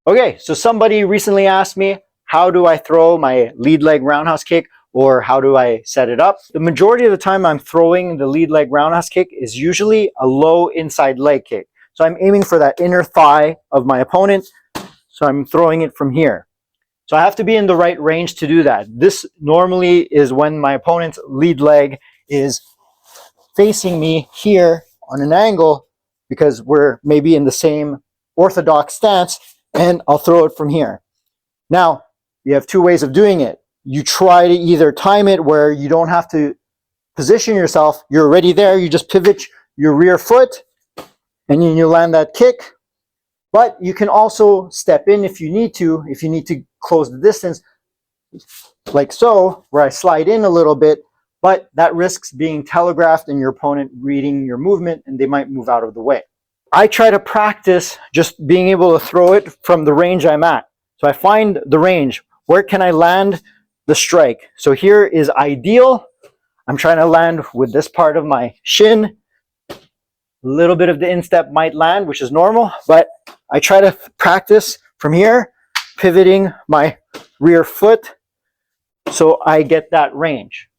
Okay, so somebody recently asked me, how do I throw my lead leg roundhouse kick, or how do I set it up? The majority of the time I'm throwing the lead leg roundhouse kick is usually a low inside leg kick. So I'm aiming for that inner thigh of my opponent. So I'm throwing it from here. So I have to be in the right range to do that. This normally is when my opponent's lead leg is facing me here on an angle, because we're maybe in the same orthodox stance, and I'll throw it from here. Now, you have two ways of doing it. You try to either time it where you don't have to position yourself, you're already there, you just pivot your rear foot, and then you land that kick. But you can also step in if you need to close the distance, like so, where I slide in a little bit, but that risks being telegraphed and your opponent reading your movement, and they might move out of the way. I try to practice just being able to throw it from the range I'm at. So I find the range. Where can I land the strike? So here is ideal. I'm trying to land with this part of my shin. A little bit of the instep might land, which is normal, but I try to practice from here, pivoting my rear foot so I get that range.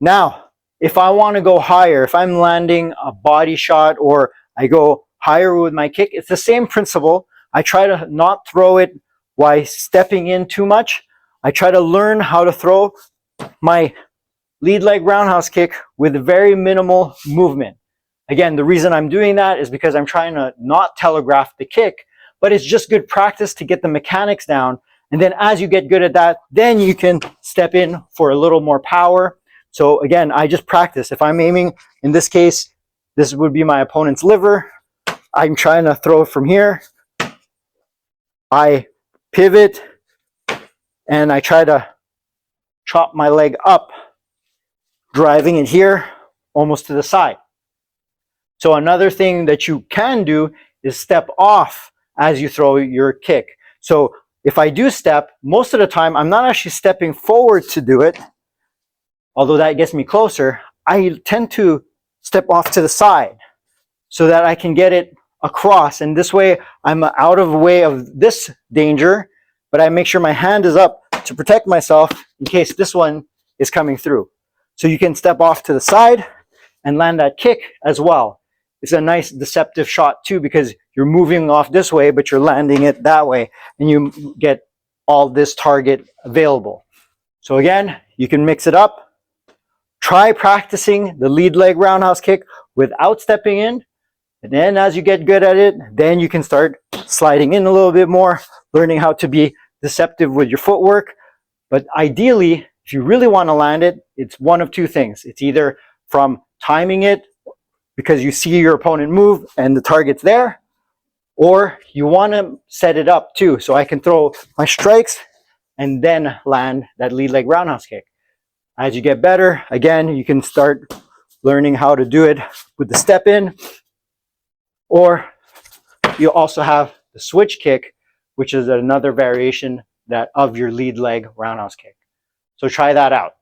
Now, if I want to go higher, if I'm landing a body shot or I go higher with my kick, it's the same principle. I try to not throw it while stepping in too much. I try to learn how to throw my lead leg roundhouse kick with very minimal movement. Again, the reason I'm doing that is because I'm trying to not telegraph the kick, but it's just good practice to get the mechanics down. And then as you get good at that, then you can step in for a little more power. So again, I just practice. If I'm aiming, in this case, this would be my opponent's liver. I'm trying to throw it from here. I pivot and I try to chop my leg up, driving it here almost to the side. So another thing that you can do is step off as you throw your kick. So if I do step, most of the time I'm not actually stepping forward to do it, although that gets me closer. I tend to step off to the side so that I can get it across, and this way I'm out of the way of this danger, but I make sure my hand is up to protect myself in case this one is coming through. So you can step off to the side and land that kick as well. It's a nice deceptive shot too, because you're moving off this way, but you're landing it that way, and you get all this target available. So again, you can mix it up. Try practicing the lead leg roundhouse kick without stepping in. And then as you get good at it, then you can start sliding in a little bit more, learning how to be deceptive with your footwork. But ideally, if you really want to land it, it's one of two things. It's either from timing it because you see your opponent move and the target's there, or you want to set it up too, so I can throw my strikes and then land that lead leg roundhouse kick. As you get better, again, you can start learning how to do it with the step in, or you also have the switch kick, which is another variation of your lead leg roundhouse kick. So try that out.